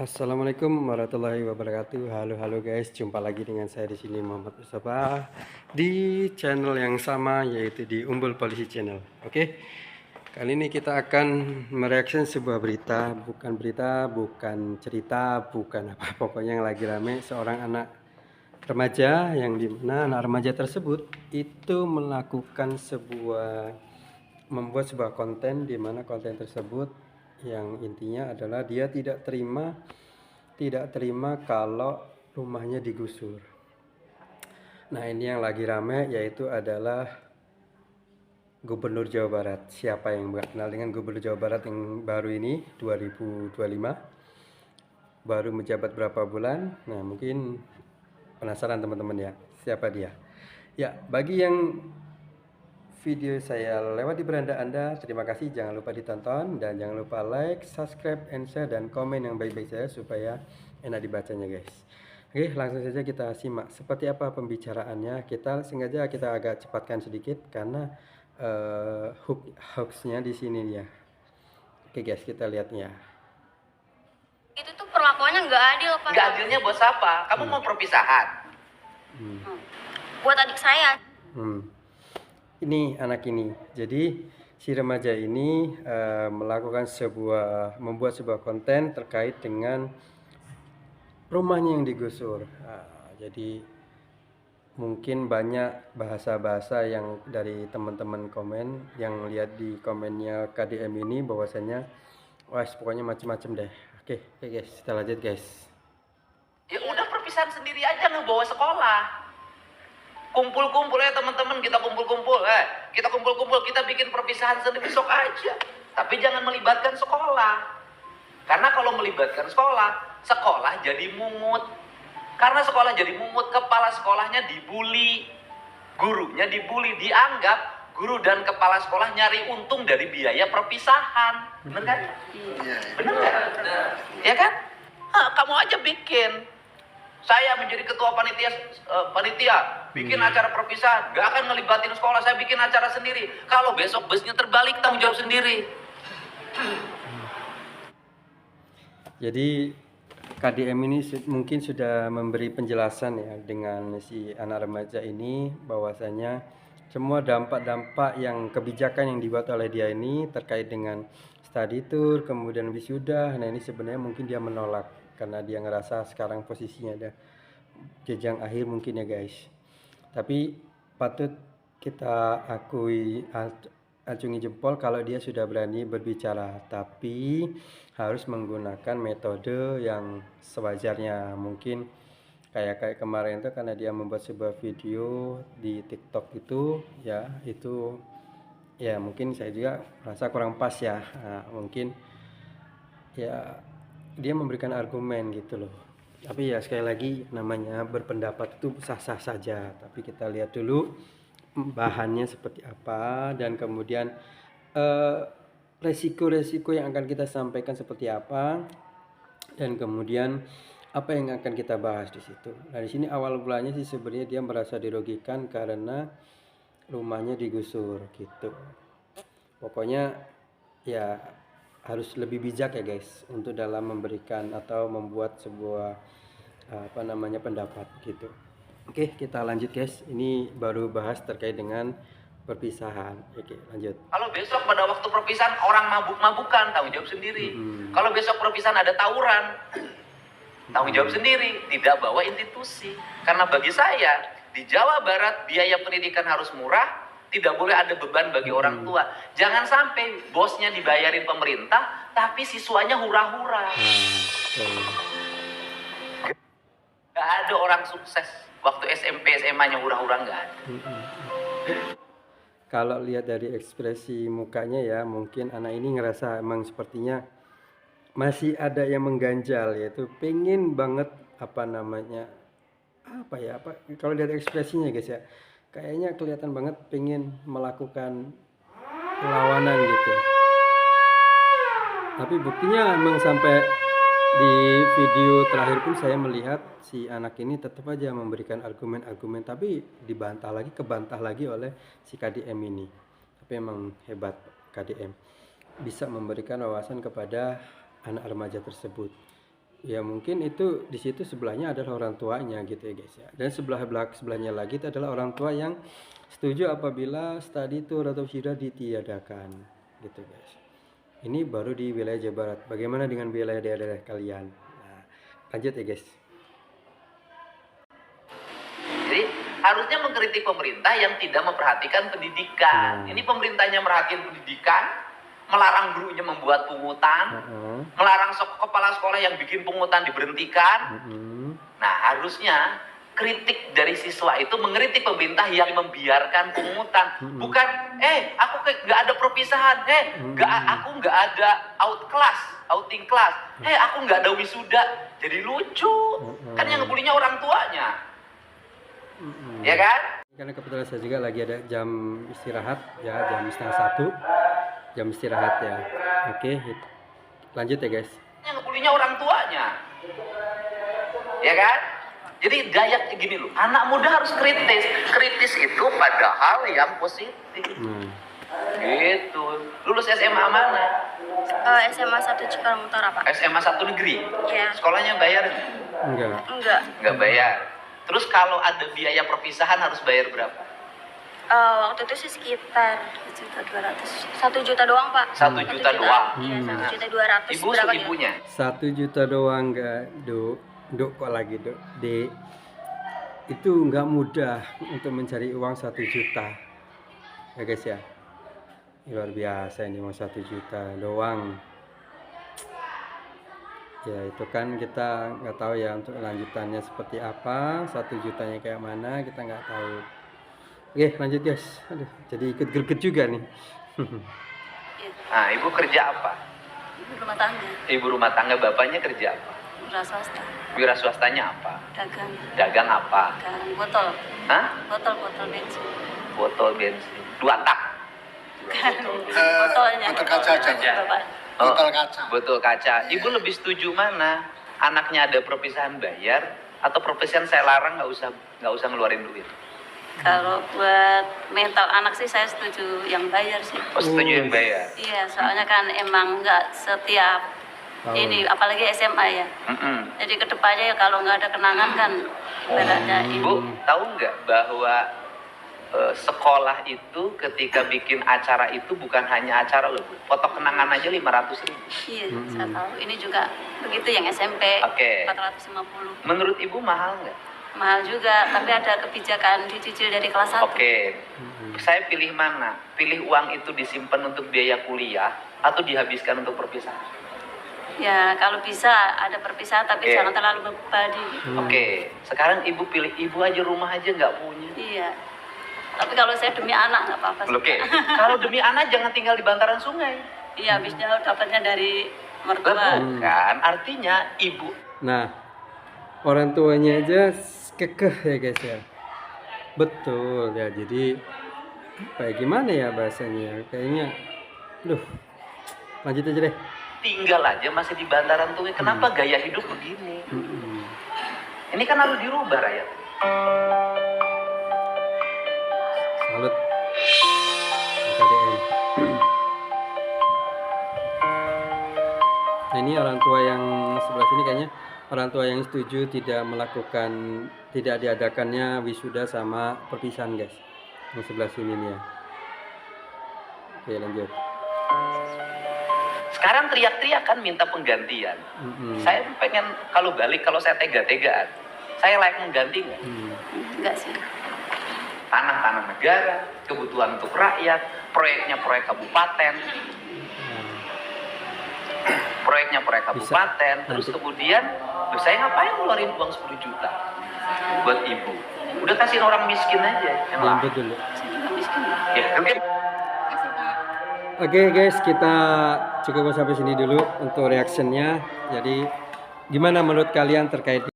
Assalamualaikum warahmatullahi wabarakatuh. Halo guys, jumpa lagi dengan saya di sini Muhammad Mustafa di channel yang sama, yaitu di Umbul Polisi Channel. Oke. Kali ini kita akan mereaksi sebuah berita, bukan cerita, bukan apa. Pokoknya yang lagi rame, seorang anak remaja yang dimana anak remaja tersebut itu membuat sebuah konten, di mana konten tersebut yang intinya adalah dia tidak terima kalau rumahnya digusur. Nah, ini yang lagi rame, yaitu adalah Gubernur Jawa Barat. Siapa yang nggak kenal dengan Gubernur Jawa Barat yang baru ini 2025, baru menjabat berapa bulan? Nah, mungkin penasaran teman-teman ya, siapa dia? Ya, bagi yang video saya lewat di beranda Anda, terima kasih, jangan lupa ditonton dan jangan lupa like, subscribe, and share, dan komen yang baik-baik saya supaya enak dibacanya guys. Oke, langsung saja kita simak seperti apa pembicaraannya. Sengaja kita agak cepatkan sedikit karena hoaxnya di sini ya. Oke guys, kita lihatnya. Itu tuh perlakuannya nggak adil, Pak. Nggak adilnya buat siapa? Kamu mau perpisahan? Buat adik saya. Ini anak ini. Jadi si remaja ini membuat sebuah konten terkait dengan rumahnya yang digusur. Jadi mungkin banyak bahasa-bahasa yang dari teman-teman komen yang lihat di komennya KDM ini bahwasanya wah pokoknya macam-macam deh. Oke guys, kita lanjut guys. Ya udah perpisahan sendiri aja, nggak bawa sekolah. Kumpul-kumpul ya teman-teman, kita kumpul-kumpul, kita bikin perpisahan sendiri besok aja. Tapi jangan melibatkan sekolah. Karena kalau melibatkan sekolah jadi mungut. Karena sekolah jadi mungut, kepala sekolahnya dibully, gurunya dibully, dianggap guru dan kepala sekolah nyari untung dari biaya perpisahan. Bener kan? Bener kan? Ya kan? Kamu aja bikin. Saya menjadi ketua panitia bikin acara perpisahan, gak akan ngelibatin sekolah, saya bikin acara sendiri. Kalau besok busnya terbalik, tanggung jawab sendiri. Jadi KDM ini mungkin sudah memberi penjelasan ya dengan si anak remaja ini bahwasanya semua dampak-dampak yang kebijakan yang dibuat oleh dia ini terkait dengan study tour, kemudian wisuda. Nah, ini sebenarnya mungkin dia menolak karena dia ngerasa sekarang posisinya ada jenjang akhir mungkin ya guys. Tapi patut kita acungi jempol kalau dia sudah berani berbicara, tapi harus menggunakan metode yang sewajarnya. Mungkin kayak kemarin itu karena dia membuat sebuah video di TikTok itu ya mungkin saya juga merasa kurang pas ya. Nah, mungkin ya dia memberikan argumen gitu loh. Tapi ya sekali lagi namanya berpendapat itu sah-sah saja, tapi kita lihat dulu bahannya seperti apa dan kemudian resiko-resiko yang akan kita sampaikan seperti apa, dan kemudian apa yang akan kita bahas di situ. Nah, di sini awal mulanya sih sebenarnya dia merasa dirugikan karena rumahnya digusur gitu. Pokoknya ya harus lebih bijak ya guys untuk dalam memberikan atau membuat sebuah pendapat gitu. Oke, kita lanjut guys. Ini baru bahas terkait dengan perpisahan. Oke, lanjut. Kalau besok pada waktu perpisahan orang mabuk-mabukan, tanggung jawab sendiri. Kalau besok perpisahan ada tawuran, tanggung jawab sendiri, tidak bawa institusi. Karena bagi saya, di Jawa Barat biaya pendidikan harus murah, tidak boleh ada beban bagi orang tua. Jangan sampai bosnya dibayarin pemerintah, tapi siswanya hura-hura. Gak ada orang sukses waktu SMP, SMA-nya hura-hura, gak ada. Kalau lihat dari ekspresi mukanya ya, mungkin anak ini ngerasa emang sepertinya masih ada yang mengganjal, yaitu pengen banget kalau lihat ekspresinya guys ya, kayaknya kelihatan banget pengen melakukan perlawanan gitu. Tapi buktinya emang sampai di video terakhir pun saya melihat si anak ini tetap aja memberikan argumen-argumen, tapi kebantah lagi oleh si KDM ini. Tapi emang hebat KDM, bisa memberikan wawasan kepada anak remaja tersebut. Ya mungkin itu di situ sebelahnya adalah orang tuanya gitu ya guys ya. Dan sebelahnya lagi itu adalah orang tua yang setuju apabila study tour atau syirah ditiadakan gitu guys. Ini baru di wilayah Jawa Barat. Bagaimana dengan wilayah daerah kalian? Nah, lanjut ya guys. Jadi harusnya mengkritik pemerintah yang tidak memperhatikan pendidikan. Ini pemerintahnya merhatiin pendidikan, melarang gurunya membuat pungutan, melarang kepala sekolah yang bikin pungutan diberhentikan. Nah, harusnya kritik dari siswa itu mengkritik pemerintah yang membiarkan pungutan. Bukan, aku nggak ada perpisahan, aku nggak ada outing kelas, aku nggak ada wisuda. Jadi lucu, kan yang ngebulinya orang tuanya. Ya kan? Karena kebetulan saya juga lagi ada jam istirahat ya, jam setengah 1 jam istirahat ya. Oke, lanjut ya guys. Yang ngebulinya orang tuanya, ya kan? Jadi gaya gini loh, anak muda harus kritis itu pada hal yang positif. Gitu. Lulus SMA mana? SMA 1 Cikarang Utara, Pak. SMA 1 negeri. Iya. Sekolahnya bayar? Enggak. Nggak bayar. Terus kalau ada biaya perpisahan harus bayar berapa? Waktu itu sih sekitar 1 juta doang, Pak. 1 juta doang. Iya, 1.200.000. Ibu berapa gitu? ibunya? 1 juta doang nggak, Dok kok lagi Dek. Itu nggak mudah untuk mencari uang 1 juta. Ya guys ya. Luar biasa ini mau 1 juta doang. Ya itu kan kita nggak tahu ya untuk lanjutannya seperti apa, 1 jutanya kayak mana kita nggak tahu. Oke lanjut guys. Aduh jadi ikut greget juga nih. Nah, ibu kerja apa? Ibu rumah tangga. Ibu rumah tangga, bapaknya kerja apa? Wira swasta. Wira swastanya apa? Dagang. Dagang apa? Dagang botol. Hah? Botol bensin. Botol bensin. 2 tak. Botolnya. Botol kaca aja. Bapak. Botol kaca. Botol kaca. Ibu lebih setuju mana? Anaknya ada perpisahan bayar atau perpisahan saya larang nggak usah ngeluarin duit? Kalau buat mental anak sih saya setuju yang bayar sih. Oh, setuju yang bayar. Iya, soalnya kan emang nggak setiap ini, apalagi SMA ya. Jadi kedepannya ya kalau nggak ada kenangan kan ibaratnya Ibu tahu nggak bahwa sekolah itu ketika bikin acara itu bukan hanya acara loh, Bu. Foto kenangan aja 500.000. Iya, saya tahu. Ini juga begitu yang SMP. Oke. 450. Menurut Ibu mahal nggak? Mahal juga, tapi ada kebijakan dicicil dari kelas 1. Oke. Saya pilih mana? Pilih uang itu disimpan untuk biaya kuliah atau dihabiskan untuk perpisahan? Ya, kalau bisa ada perpisahan tapi jangan terlalu membebani. Oke. Sekarang Ibu pilih, Ibu aja rumah aja nggak punya. Iya. Tapi kalau saya demi anak nggak apa-apa sih. Oke. Kalau demi anak jangan tinggal di bantaran sungai. Iya, habisnya dapatnya dari mertua. Bukan, artinya Ibu. Nah orang tuanya aja kekeh ya guys ya. Betul ya, jadi kayak gimana ya bahasanya, kayaknya lanjut aja deh. Tinggal aja masih di bantaran sungai. Kenapa gaya hidup begini? Ini kan harus dirubah rakyat. Salut KDM. Nah ini orang tua yang sebelah sini kayaknya orang tua yang setuju tidak diadakannya wisuda sama perpisahan guys. Yang sebelah sini nih ya. Oke lanjut. Sekarang teriak-teriak kan minta penggantian. Saya pengen kalau saya tega-tegaan, saya layak mengganti nggak? Enggak sih. Tanah-tanah negara, kebutuhan untuk rakyat, proyeknya proyek kabupaten. Proyeknya proyek kabupaten, terus kemudian saya ngapain ngeluarin uang 10 juta buat ibu? Udah kasihin orang miskin aja yang lain. Lanjut dulu. Ya, oke. Oke guys, kita cukup sampai sini dulu untuk reactionnya. Jadi gimana menurut kalian terkait